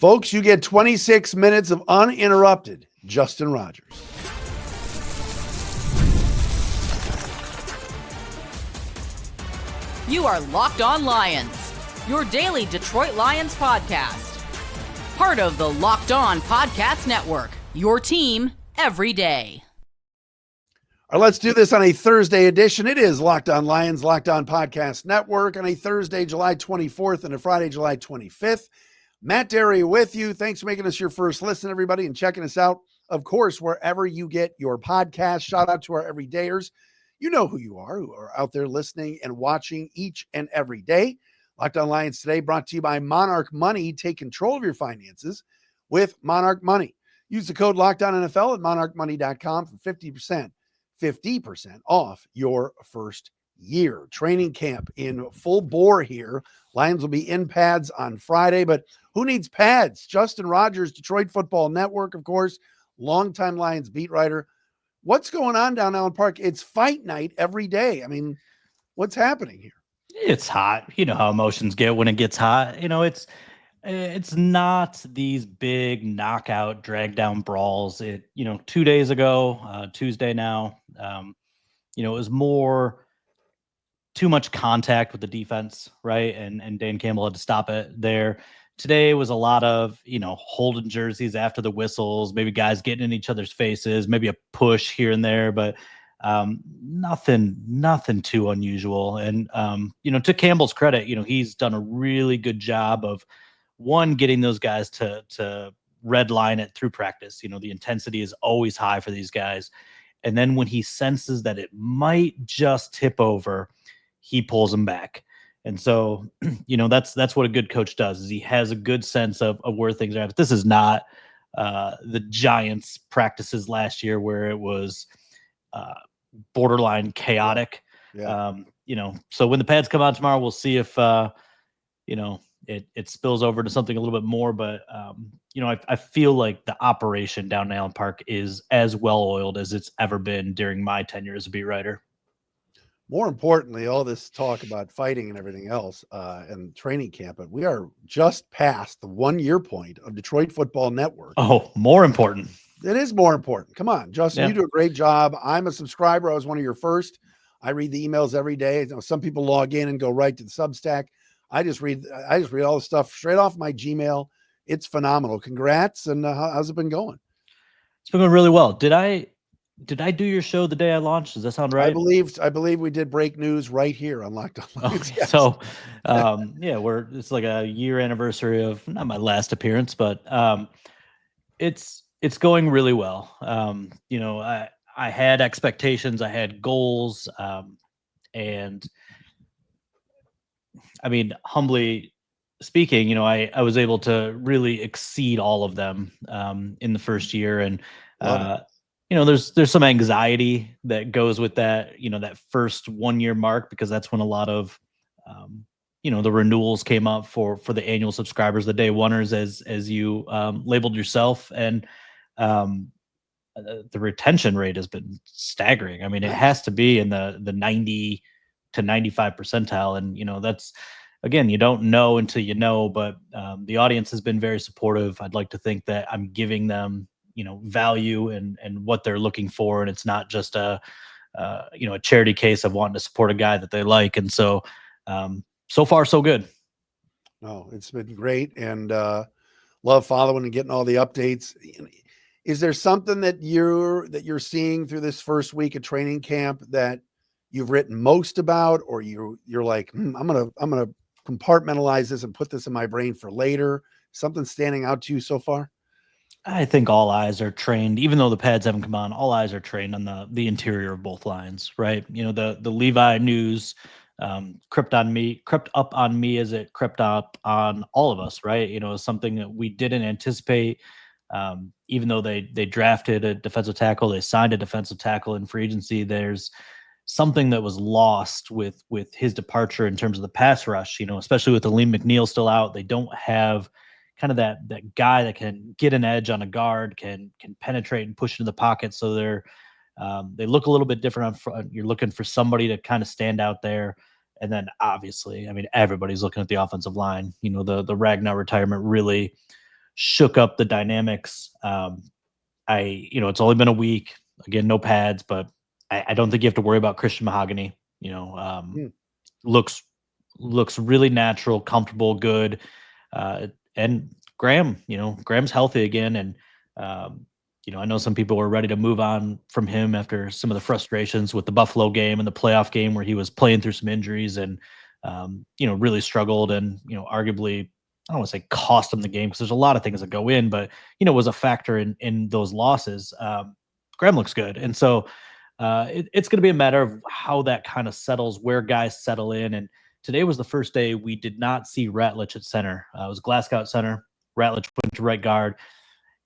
Folks, you get 26 minutes of uninterrupted Justin Rogers. You are Locked On Lions, your daily Detroit Lions podcast. Part of the Locked On Podcast Network, your team every day. All right, let's do this on a Thursday edition. It is Locked On Lions, Locked On Podcast Network on a Thursday, July 24th and a Friday, July 25th. Matt Derry with you. Thanks for making us your first listen, everybody, and checking us out, of course, wherever you get your podcast. Shout out to our everydayers. You know who you are, who are out there listening and watching each and every day. Locked On Lions today brought to you by Monarch Money. Take control of your finances with Monarch Money. Use the code LOCKEDONNFL at monarchmoney.com for 50% off your first year. Training camp in full bore here. Lions will be in pads on Friday, but who needs pads? Justin Rogers, Detroit Football Network, of course, longtime Lions beat writer. What's going on down Allen Park? It's fight night every day. I mean, what's happening here? It's hot. You know how emotions get when it gets hot. You know, it's not these big knockout, drag down brawls. 2 days ago, Tuesday now, it was more too much contact with the defense, right? And Dan Campbell had to stop it there. Today was a lot of, holding jerseys after the whistles, maybe guys getting in each other's faces, maybe a push here and there, but nothing too unusual. And, to Campbell's credit, he's done a really good job of, one, getting those guys to red line it through practice. The intensity is always high for these guys. And then when he senses that it might just tip over, he pulls them back. And so, that's what a good coach does, is he has a good sense of where things are at. But this is not the Giants practices last year where it was borderline chaotic. Yeah. So when the pads come out tomorrow, we'll see if, it spills over to something a little bit more. But, I feel like the operation down in Allen Park is as well-oiled as it's ever been during my tenure as a beat writer. More importantly, all this talk about fighting and everything else and training camp, but we are just past the 1 year point of Detroit Football Network. Oh, more important. It is more important. Come on, Justin, You do a great job. I'm a subscriber. I was one of your first. I read the emails every day. Some people log in and go right to the Substack. I just read all the stuff straight off my Gmail. It's phenomenal. Congrats. And how's it been going? It's been going really well. Did I do your show the day I launched? Does that sound right? I believe we did break news right here on Locked On Lions. Okay. Yes. So, it's like a year anniversary of not my last appearance, but it's going really well. I had expectations, I had goals, and I mean, humbly speaking, I was able to really exceed all of them in the first year, and there's some anxiety that goes with that, that first 1 year mark, because that's when a lot of, the renewals came up for the annual subscribers, the day oneers, as you labeled yourself. And the retention rate has been staggering. I mean, it has to be in the 90 to 95 percentile. And, that's, again, you don't know until you know, but the audience has been very supportive. I'd like to think that I'm giving them, value and what they're looking for. And it's not just a charity case of wanting to support a guy that they like. And so, so far, so good. No, it's been great. And love following and getting all the updates. Is there something that you're seeing through this first week of training camp that you've written most about, or you're like, I'm going to compartmentalize this and put this in my brain for later? Something standing out to you so far? I think all eyes are trained, even though the pads haven't come on, all eyes are trained on the interior of both lines, right? The Levi news crept up on me as it crept up on all of us, right? Something that we didn't anticipate. Even though they drafted a defensive tackle, they signed a defensive tackle in free agency, there's something that was lost with his departure in terms of the pass rush, especially with Aleem McNeil still out. They don't have kind of that guy that can get an edge on a guard, can penetrate and push into the pocket. So they look a little bit different up front. You're looking for somebody to kind of stand out there. And then obviously, I mean, everybody's looking at the offensive line. The Ragnar retirement really shook up the dynamics. It's only been a week. Again, no pads, but I don't think you have to worry about Christian Mahogany. Looks really natural, comfortable, good. And Graham's healthy again. And, I know some people were ready to move on from him after some of the frustrations with the Buffalo game and the playoff game where he was playing through some injuries and, really struggled and, arguably, I don't want to say cost him the game because there's a lot of things that go in, but, was a factor in those losses. Graham looks good. And so it's going to be a matter of how that kind of settles, where guys settle in. And today was the first day we did not see Ratledge at center. It was Glasgow at center. Ratledge went to right guard.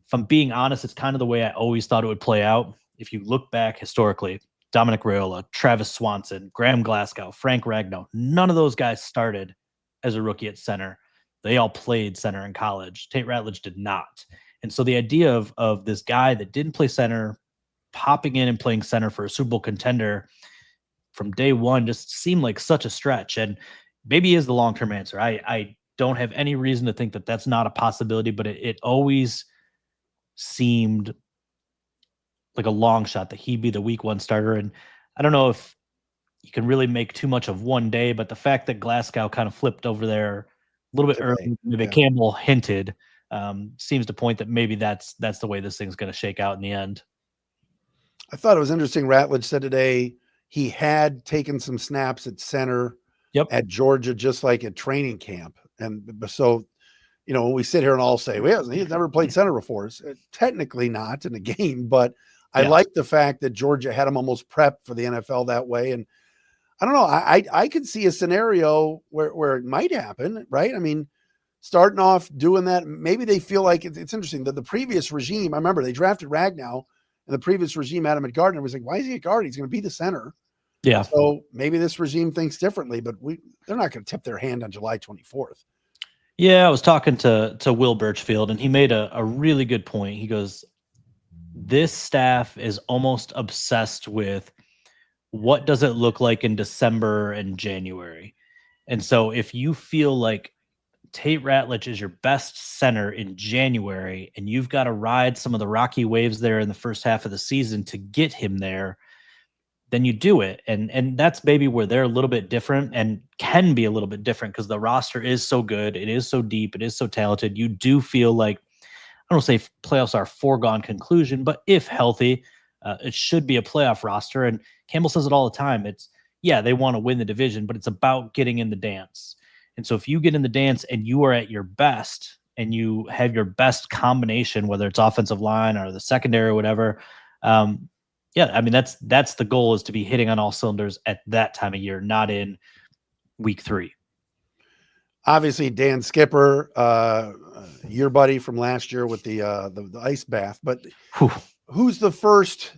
If I'm being honest, it's kind of the way I always thought it would play out. If you look back historically, Dominic Raiola, Travis Swanson, Graham Glasgow, Frank Ragnow, none of those guys started as a rookie at center. They all played center in college. Tate Ratledge did not. And so the idea of this guy that didn't play center popping in and playing center for a Super Bowl contender from day one just seemed like such a stretch. And maybe he is the long-term answer. I don't have any reason to think that that's not a possibility, but it always seemed like a long shot that he'd be the week one starter. And I don't know if you can really make too much of one day, but the fact that Glasgow kind of flipped over there a little bit early, maybe Campbell hinted, seems to point that maybe that's the way this thing's going to shake out in the end. I thought it was interesting. Ratledge said today he had taken some snaps at center at Georgia, just like at training camp. And so, when we sit here and all say, well, he's never played center before. Technically not in a game, but I like the fact that Georgia had him almost prepped for the NFL that way. And I don't know, I could see a scenario where it might happen, right? I mean, starting off doing that, maybe they feel like it's interesting that the previous regime, I remember they drafted Ragnow, and the previous regime had him at guard, and was like, why is he at guard? He's going to be the center. Yeah. So maybe this regime thinks differently, but they're not going to tip their hand on July 24th. Yeah, I was talking to Will Birchfield, and he made a really good point. He goes, this staff is almost obsessed with what does it look like in December and January. And so if you feel like Tate Ratledge is your best center in January and you've got to ride some of the rocky waves there in the first half of the season to get him there, then you do it. And that's maybe where they're a little bit different and can be a little bit different because the roster is so good. It is so deep. It is so talented. You do feel like, I don't say playoffs are a foregone conclusion, but if healthy, it should be a playoff roster. And Campbell says it all the time. They want to win the division, but it's about getting in the dance. And so if you get in the dance and you are at your best and you have your best combination, whether it's offensive line or the secondary or whatever, that's the goal, is to be hitting on all cylinders at that time of year, not in week 3. Obviously, Dan Skipper, your buddy from last year with the ice bath, but who's the first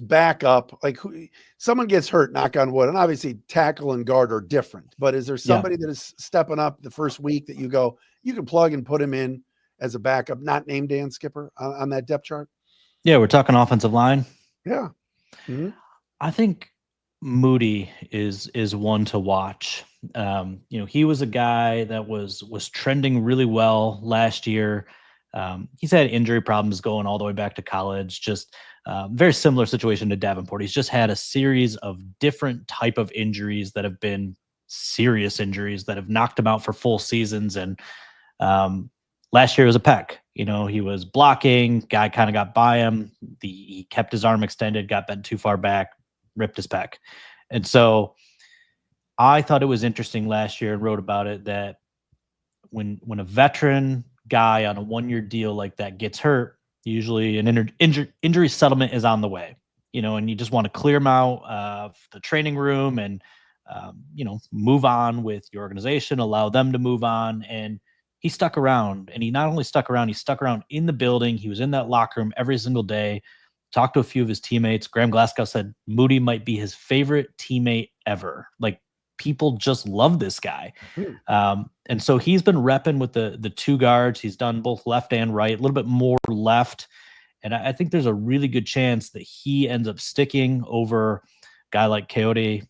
backup? Like, someone gets hurt, knock on wood, and obviously tackle and guard are different, but is there somebody that is stepping up the first week that you go, you can plug and put him in as a backup, not named Dan Skipper on that depth chart? Yeah, we're talking offensive line. Yeah. Mm-hmm. I think Moody is one to watch. He was a guy that was trending really well last year. He's had injury problems going all the way back to college. Just very similar situation to Davenport. He's just had a series of different type of injuries that have been serious injuries that have knocked him out for full seasons. And last year was a pec. He was blocking, guy kind of got by him. He kept his arm extended, got bent too far back, ripped his pec. And so I thought it was interesting last year and wrote about it that when a veteran guy on a 1-year deal like that gets hurt, usually an injury settlement is on the way, and you just want to clear them out of the training room and, move on with your organization, allow them to move on. And he stuck around, and he not only stuck around, he stuck around in the building. He was in that locker room every single day, talked to a few of his teammates. Graham Glasgow said Moody might be his favorite teammate ever. Like, people just love this guy. And so he's been repping with the two guards. He's done both left and right, a little bit more left. And I think there's a really good chance that he ends up sticking over a guy like Coyote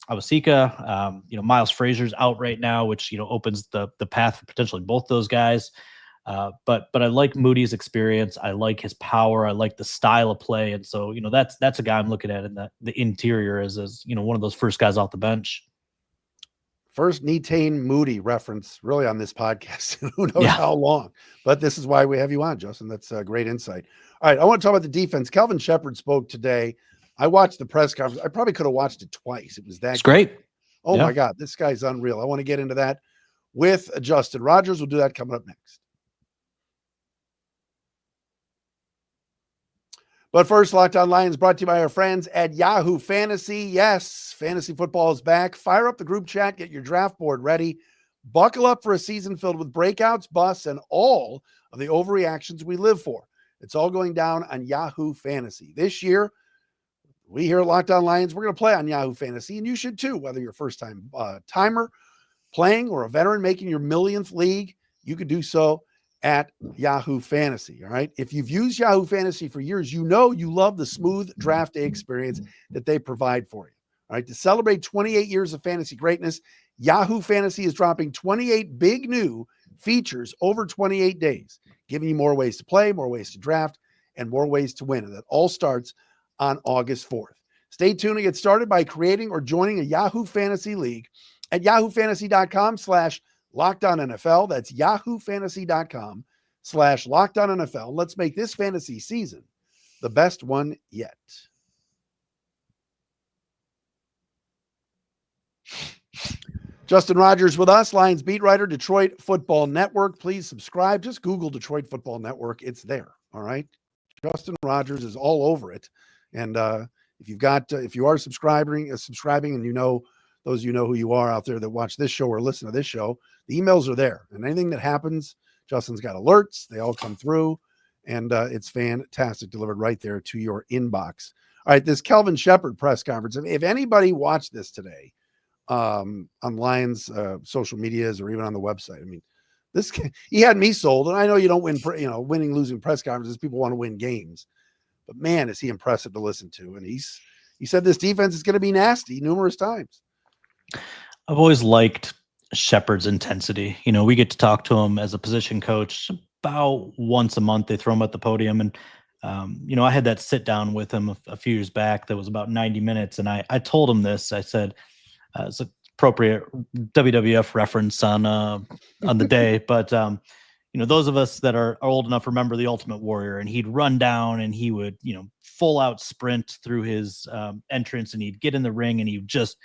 Awosika. Miles Frazier's out right now, which, opens the path for potentially both those guys. But I like Moody's experience. I like his power. I like the style of play. And so, that's a guy I'm looking at in the interior as one of those first guys off the bench. First Netane Moody reference really on this podcast. Who knows how long, but this is why we have you on, Justin. That's a great insight. All right. I want to talk about the defense. Kelvin Sheppard spoke today. I watched the press conference. I probably could have watched it twice. It was that great. Oh my God, this guy's unreal. I want to get into that with Justin Rogers. We'll do that coming up next. But first, Locked On Lions brought to you by our friends at Yahoo Fantasy. Yes, fantasy football is back. Fire up the group chat, get your draft board ready. Buckle up for a season filled with breakouts, busts, and all of the overreactions we live for. It's all going down on Yahoo Fantasy. This year, we here at Locked On Lions, we're going to play on Yahoo Fantasy, and you should too, whether you're a first-time timer playing or a veteran making your millionth league. You could do so at Yahoo Fantasy. All right. If you've used Yahoo Fantasy for years, you love the smooth draft day experience that they provide for you. All right. To celebrate 28 years of fantasy greatness, Yahoo Fantasy is dropping 28 big new features over 28 days, giving you more ways to play, more ways to draft, and more ways to win. And that all starts on August 4th. Stay tuned to get started by creating or joining a Yahoo Fantasy League at yahoofantasy.com/LockedOnNFL. That's yahoofantasy.com/LockedOnNFL. Let's make this fantasy season the best one yet. Justin Rogers with us, Lions beat writer, Detroit Football Network. Please subscribe. Just Google Detroit Football Network. It's there. All right. Justin Rogers is all over it. And if you are subscribing, and those who you are out there that watch this show or listen to this show, the emails are there. And anything that happens, Justin's got alerts. They all come through. And it's fantastic, delivered right there to your inbox. All right, this Kelvin Sheppard press conference. If anybody watched this today on Lions social medias or even on the website, I mean, he had me sold. And I know you don't win, winning, losing press conferences. People want to win games. But man, is he impressive to listen to. And he said this defense is going to be nasty numerous times. I've always liked Shepherd's intensity. We get to talk to him as a position coach about once a month. They throw him at the podium. And, I had that sit down with him a few years back that was about 90 minutes. And I told him this. I said, it's an appropriate WWF reference on the day. But, those of us that are old enough remember the Ultimate Warrior, and he'd run down and he would, full out sprint through his entrance, and he'd get in the ring and he'd just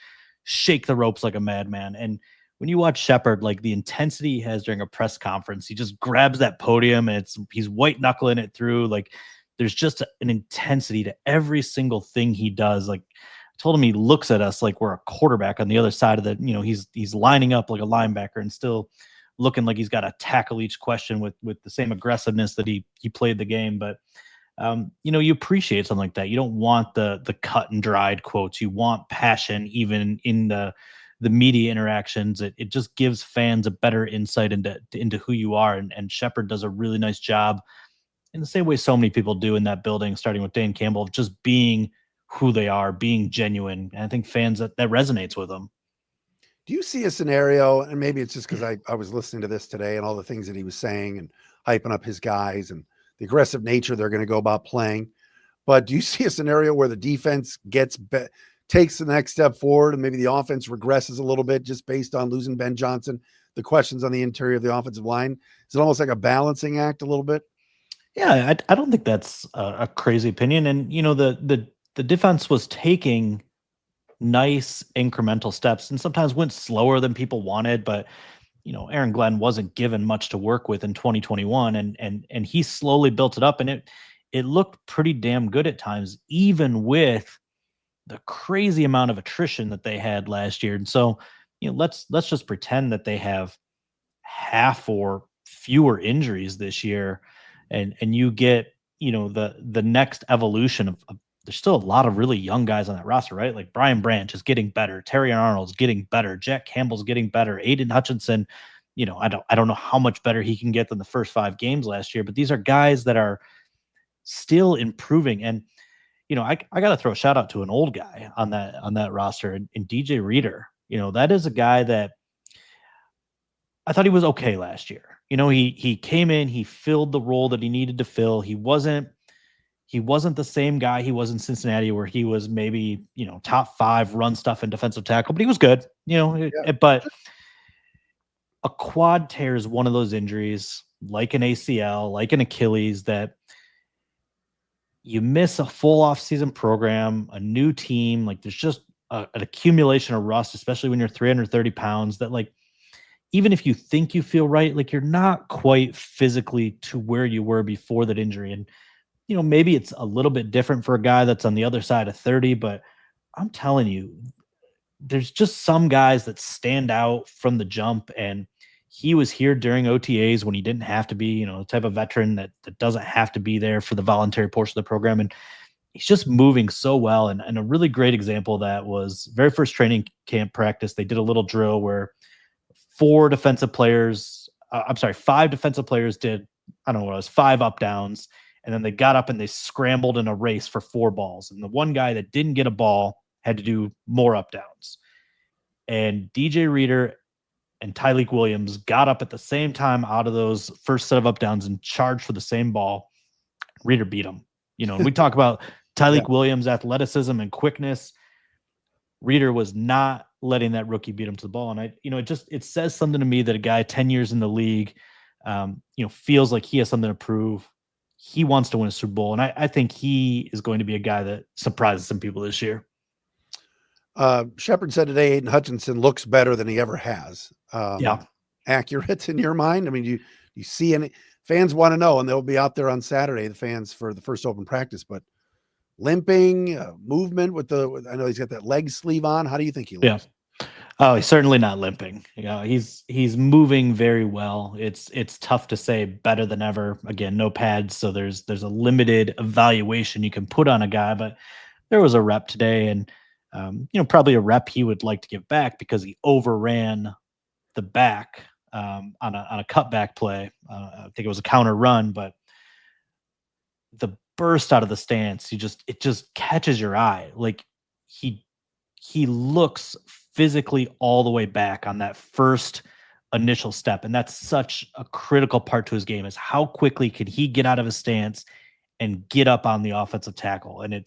shake the ropes like a madman. And when you watch Sheppard, like the intensity he has during a press conference, he just grabs that podium and he's white knuckling it through. Like there's just an intensity to every single thing he does. Like I told him, he looks at us like we're a quarterback on the other side of the, he's lining up like a linebacker and still looking like he's got to tackle each question with the same aggressiveness that he played the game. But you appreciate something like that. You don't want the cut and dried quotes. You want passion, even in the media interactions. It just gives fans a better insight into who you are. And Sheppard does a really nice job, in the same way so many people do in that building, starting with Dan Campbell, of just being who they are, being genuine. And I think fans that resonates with them. Do you see a scenario, and maybe it's just because I was listening to this today and all the things that he was saying and hyping up his guys and the aggressive nature they're going to go about playing, but do you see a scenario where the defense takes the next step forward and maybe the offense regresses a little bit just based on losing Ben Johnson, the questions on the interior of the offensive line? Is it almost like a balancing act a little bit? Yeah, I don't think that's a crazy opinion. And, the defense was taking nice incremental steps and sometimes went slower than people wanted, but Aaron Glenn wasn't given much to work with in 2021, and he slowly built it up, and it looked pretty damn good at times, even with the crazy amount of attrition that they had last year. And so, let's just pretend that they have half or fewer injuries this year, and you get the next evolution of there's still a lot of really young guys on that roster, right? Like Brian Branch is getting better. Terry Arnold's getting better. Jack Campbell's getting better. Aiden Hutchinson, I don't know how much better he can get than the first 5 games last year, but these are guys that are still improving. And, I got to throw a shout out to an old guy on that roster in DJ Reader. That is a guy that I thought he was okay last year. He came in, he filled the role that he needed to fill. He wasn't the same guy he was in Cincinnati, where he was maybe, top 5 run stuff and defensive tackle, but he was good, but a quad tear is one of those injuries, like an ACL, like an Achilles, that you miss a full off-season program, a new team. Like, there's just an accumulation of rust, especially when you're 330 pounds, that, like, even if you think you feel right, like, you're not quite physically to where you were before that injury. And, maybe it's a little bit different for a guy that's on the other side of 30, but I'm telling you, there's just some guys that stand out from the jump. And he was here during OTAs when he didn't have to be, the type of veteran that doesn't have to be there for the voluntary portion of the program. And he's just moving so well. And a really great example of that was very first training camp practice. They did a little drill where 5 defensive players did, I don't know what it was, 5 up downs. And then they got up and they scrambled in a race for 4 balls. And the one guy that didn't get a ball had to do more up downs. And DJ Reader and Tyleik Williams got up at the same time out of those first set of up downs and charged for the same ball. Reader beat him. We talk about Tyleik Williams' athleticism and quickness. Reader was not letting that rookie beat him to the ball. And it says something to me that a guy 10 years in the league, feels like he has something to prove. He wants to win a Super Bowl. And I think he is going to be a guy that surprises some people this year. Shepherd said today Aiden Hutchinson looks better than he ever has. Yeah. Accurate in your mind? I mean, you see any fans want to know, and they'll be out there on Saturday, the fans, for the first open practice, but limping, movement I know he's got that leg sleeve on. How do you think he looks? Yeah. Oh, he's certainly not limping. He's moving very well. It's tough to say better than ever. Again, no pads, so there's a limited evaluation you can put on a guy, but there was a rep today, and probably a rep he would like to give back because he overran the back on a cutback play. I think it was a counter run, but the burst out of the stance, it just catches your eye. Like, he looks physically all the way back on that first initial step, and that's such a critical part to his game, is how quickly could he get out of his stance and get up on the offensive tackle. And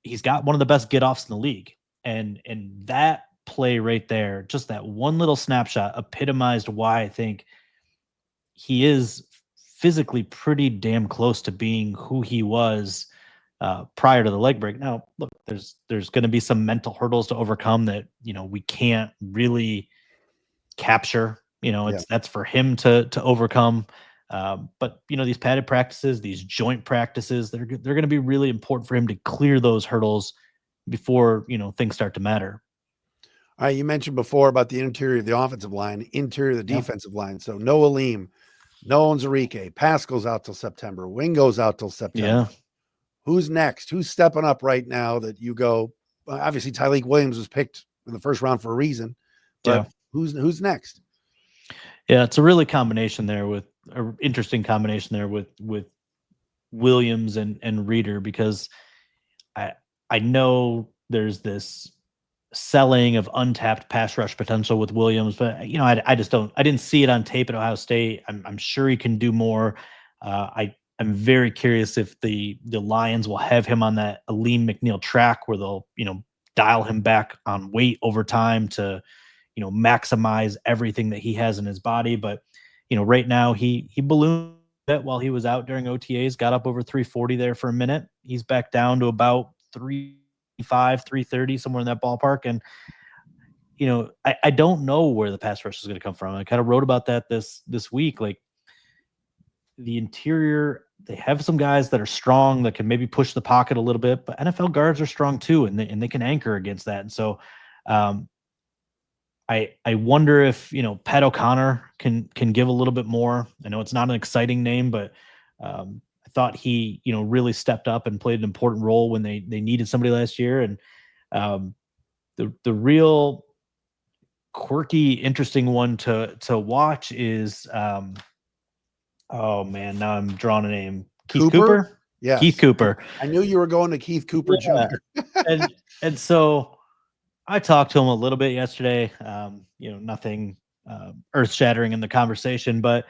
he's got one of the best get-offs in the league. And that play right there, just that one little snapshot, epitomized why I think he is physically pretty damn close to being who he was prior to the leg break. Now, look, there's going to be some mental hurdles to overcome that, we can't really capture. That's for him to overcome. But these padded practices, these joint practices, they're going to be really important for him to clear those hurdles before things start to matter. All right, you mentioned before about the interior of the offensive line, interior of the defensive line. So no Aleem, no Onwuzurike, Pascal's out till September, Wingo's out till September. Yeah. Who's next? Who's stepping up right now that you go? Obviously, Tyleik Williams was picked in the first round for a reason, but who's next? Yeah, it's a really interesting combination there with Williams and Reader, because I know there's this selling of untapped pass rush potential with Williams, but I didn't see it on tape at Ohio State. I'm sure he can do more. I'm very curious if the Lions will have him on that Aleem McNeil track where they'll dial him back on weight over time to maximize everything that he has in his body. But right now he ballooned a bit while he was out during OTAs, got up over 340 there for a minute. He's back down to about 305, 330, somewhere in that ballpark. And I don't know where the pass rush is going to come from. I kind of wrote about that this week. Like, the interior, they have some guys that are strong that can maybe push the pocket a little bit, but NFL guards are strong too, and they can anchor against that. And so I wonder if Pat O'Connor can give a little bit more. I know it's not an exciting name, but I thought he really stepped up and played an important role when they needed somebody last year. And the real quirky, interesting one to watch is oh man, now I'm drawing a name. Keith Cooper? Yeah. Keith Cooper. I knew you were going to Keith Cooper Jr. and so I talked to him a little bit yesterday. Nothing earth shattering in the conversation, but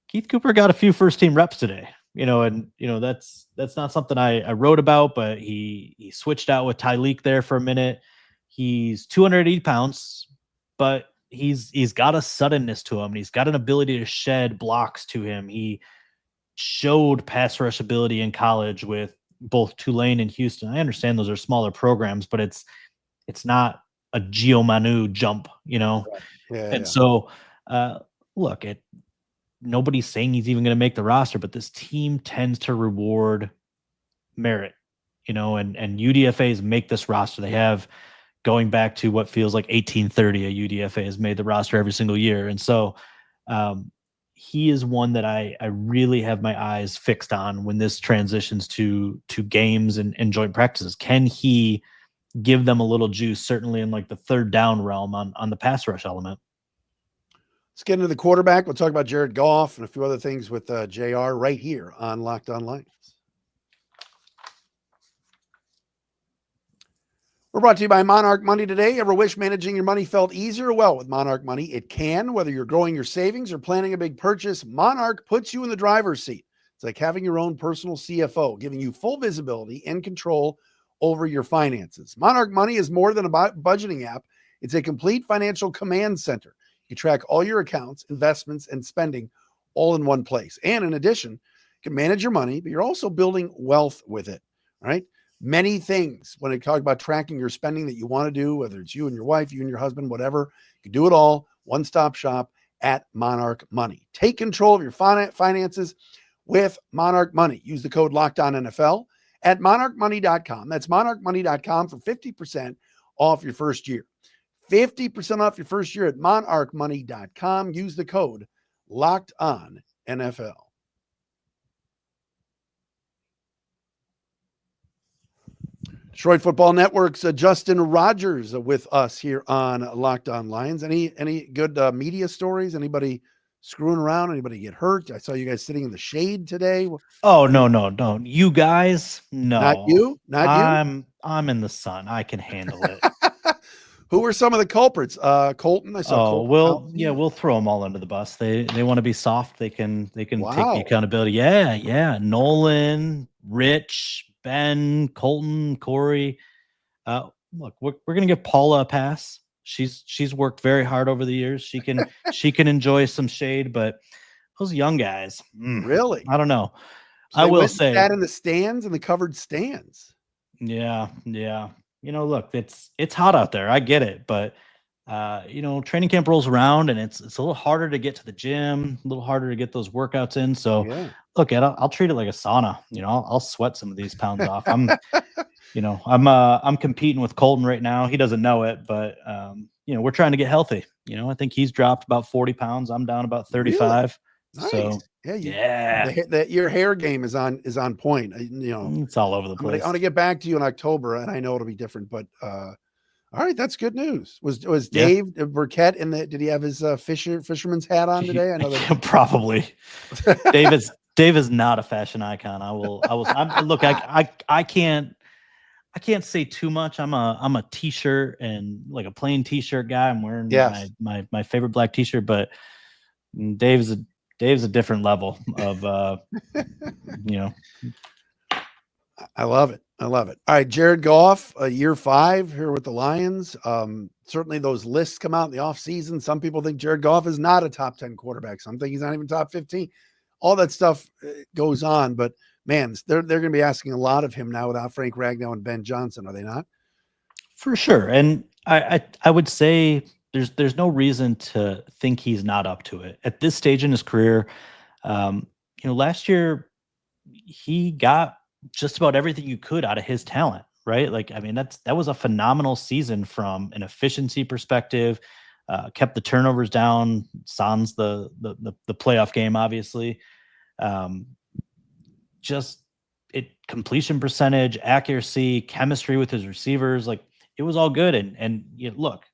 Keith Cooper got a few first team reps today, and that's not something I wrote about, but he switched out with Tyleek there for a minute. He's 280 pounds, but he's got a suddenness to him, and he's got an ability to shed blocks to him. He showed pass rush ability in college with both Tulane and Houston. I understand those are smaller programs, but it's not a Gio Manu jump, Right. and so look, nobody's saying he's even going to make the roster, but this team tends to reward merit, and UDFAs make this roster. They have, going back to what feels like 1830, a UDFA has made the roster every single year. And so he is one that I really have my eyes fixed on when this transitions to games and joint practices. Can he give them a little juice, certainly in like the third down realm on the pass rush element? Let's get into the quarterback. We'll talk about Jared Goff and a few other things with JR right here on Locked On Lions. We're brought to you by Monarch Money today. Ever wish managing your money felt easier? Well, with Monarch Money, it can. Whether you're growing your savings or planning a big purchase, Monarch puts you in the driver's seat. It's like having your own personal CFO, giving you full visibility and control over your finances. Monarch Money is more than a budgeting app. It's a complete financial command center. You track all your accounts, investments, and spending all in one place. And in addition, you can manage your money, but you're also building wealth with it, right? Many things when I talk about tracking your spending that you want to do, whether it's you and your wife, you and your husband, whatever, you can do it all. One-stop shop at Monarch Money. Take control of your finances with Monarch Money. Use the code LOCKEDONNFL at monarchmoney.com. That's monarchmoney.com for 50% off your first year. 50% off your first year at monarchmoney.com. Use the code LOCKEDONNFL. Detroit Football Network's Justin Rogers with us here on Locked On Lions. Any good media stories? Anybody screwing around? Anybody get hurt? I saw you guys sitting in the shade today. Oh, no. You guys, no. Not you? I'm in the sun. I can handle it. Who were some of the culprits? Colton. I saw. Oh, Colton. we'll throw them all under the bus. They want to be soft. They can take the Wow. accountability. Yeah. Nolan, Rich, Ben, Colton, Corey. Look, we're gonna give Paula a pass. She's worked very hard over the years. She can enjoy some shade, but those young guys, really, I don't know. So I will say, sat in the stands, in the covered stands. Yeah. Look, it's hot out there. I get it, but training camp rolls around and it's a little harder to get to the gym, a little harder to get those workouts in. So look, Ed, I'll treat it like a sauna. I'll sweat some of these pounds off. I'm competing with Colton right now. He doesn't know it, but we're trying to get healthy. I think he's dropped about 40 pounds. I'm down about 35. Really? So nice. Your hair game is on point. It's all over the place. I want to get back to you in October, and I know it'll be different, but all right, that's good news. Was Dave Burkett did he have his fisherman's hat on today? I know that probably. Dave is not a fashion icon. Look, I can't say too much. I'm a t-shirt and like a plain t-shirt guy. I'm wearing my favorite black t-shirt, but Dave's a different level of I love it. All right, Jared Goff, year 5 here with the Lions. Certainly those lists come out in the offseason. Some people think Jared Goff is not a top 10 quarterback. Some think he's not even top 15. All that stuff goes on, but man, they're going to be asking a lot of him now without Frank Ragnow and Ben Johnson, are they not? For sure. And I would say there's no reason to think he's not up to it at this stage in his career. Last year he got just about everything you could out of his talent, right? That was a phenomenal season from an efficiency perspective. Kept the turnovers down, sans the playoff game, obviously. Completion percentage, accuracy, chemistry with his receivers, it was all good. And look,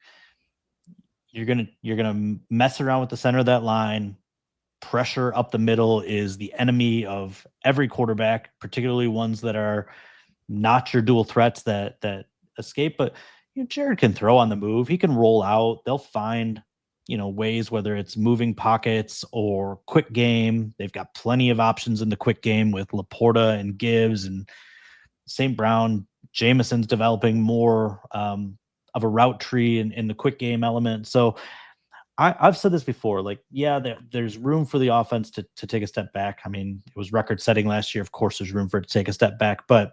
you're gonna mess around with the center of that line. Pressure up the middle is the enemy of every quarterback, particularly ones that are not your dual threats that escape. But Jared can throw on the move. He can roll out. They'll find ways, whether it's moving pockets or quick game. They've got plenty of options in the quick game with Laporta and Gibbs and St. Brown. Jameson's developing more of a route tree in the quick game element. So I've said this before, like, there's room for the offense to take a step back. I mean, it was record setting last year. Of course, there's room for it to take a step back, but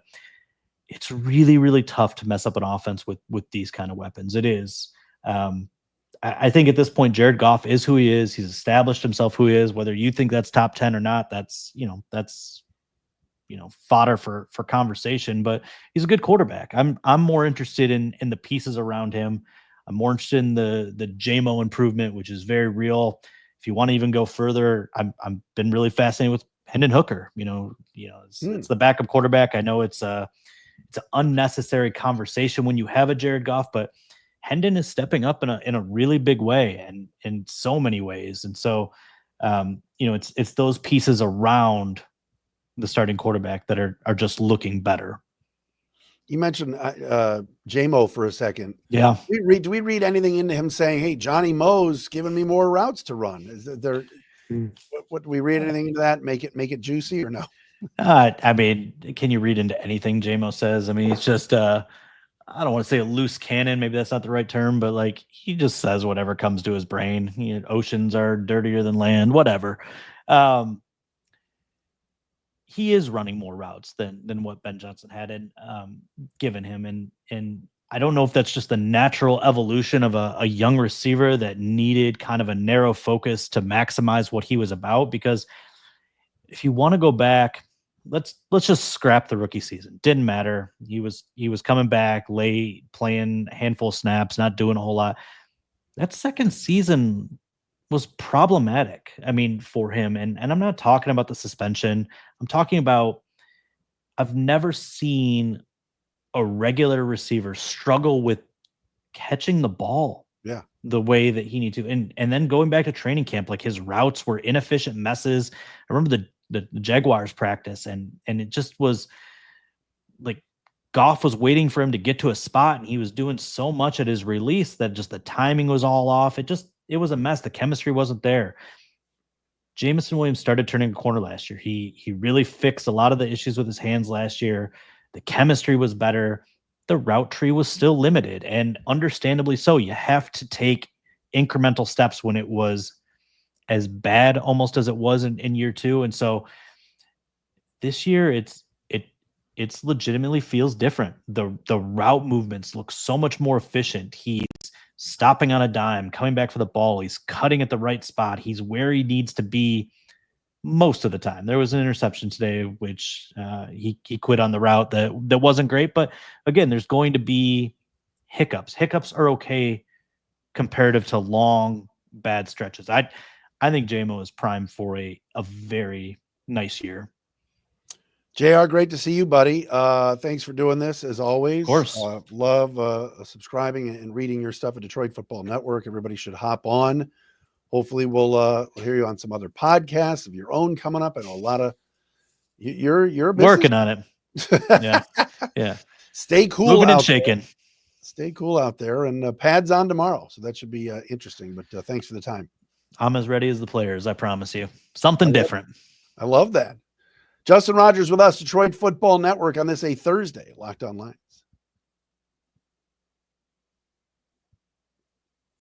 it's really, really tough to mess up an offense with these kind of weapons. It is. I think at this point, Jared Goff is who he is. He's established himself who he is. Whether you think that's top 10 or not, that's fodder for conversation. But he's a good quarterback. I'm more interested in the pieces around him. I'm more interested in the JMO improvement, which is very real. If you want to even go further, I've been really fascinated with Hendon Hooker. It's the backup quarterback. I know it's an unnecessary conversation when you have a Jared Goff, but Hendon is stepping up in a really big way and in so many ways. And so, it's those pieces around the starting quarterback that are just looking better. You mentioned JMO for a second. Yeah. Do we read anything into him saying, "Hey, Johnny Moe's giving me more routes to run"? Is there? What do we read anything into that? Make it juicy or no? I mean, can you read into anything JMO says? I mean, it's just I don't want to say a loose cannon. Maybe that's not the right term, but like he just says whatever comes to his brain. Oceans are dirtier than land. Whatever. He is running more routes than what Ben Johnson had given him. And I don't know if that's just the natural evolution of a young receiver that needed kind of a narrow focus to maximize what he was about. Because if you want to go back, let's just scrap the rookie season. Didn't matter. He was coming back late, playing a handful of snaps, not doing a whole lot. That second season was problematic, I mean, for him. And I'm not talking about the suspension. I'm talking about I've never seen a regular receiver struggle with catching the ball the way that he needed to. And then going back to training camp, like his routes were inefficient messes. I remember the Jaguars practice and it just was like Goff was waiting for him to get to a spot and he was doing so much at his release that just the timing was all off. It was a mess. The chemistry wasn't there. Jameson Williams started turning a corner last year. He really fixed a lot of the issues with his hands last year. The chemistry was better. The route tree was still limited, and understandably so. You have to take incremental steps when it was as bad almost as it was in year two. And so this year it's legitimately feels different. The route movements look so much more efficient. He's stopping on a dime, coming back for the ball. He's cutting at the right spot. He's where he needs to be most of the time. There was an interception today, which he quit on the route that wasn't great. But again, there's going to be hiccups. Hiccups are okay comparative to long, bad stretches. I think JMO is primed for a very nice year. JR, great to see you, buddy. Thanks for doing this as always. Of course. Love subscribing and reading your stuff at Detroit Football Network. Everybody should hop on. Hopefully we'll hear you on some other podcasts of your own coming up. I know a lot of you're working on it. Yeah. Stay cool. Moving and shaking. Stay cool out there, and pads on tomorrow. So that should be interesting. But thanks for the time. I'm as ready as the players. I promise you. Something different. I love that. Justin Rogers with us, Detroit Football Network, on this a Thursday, Locked On Lions.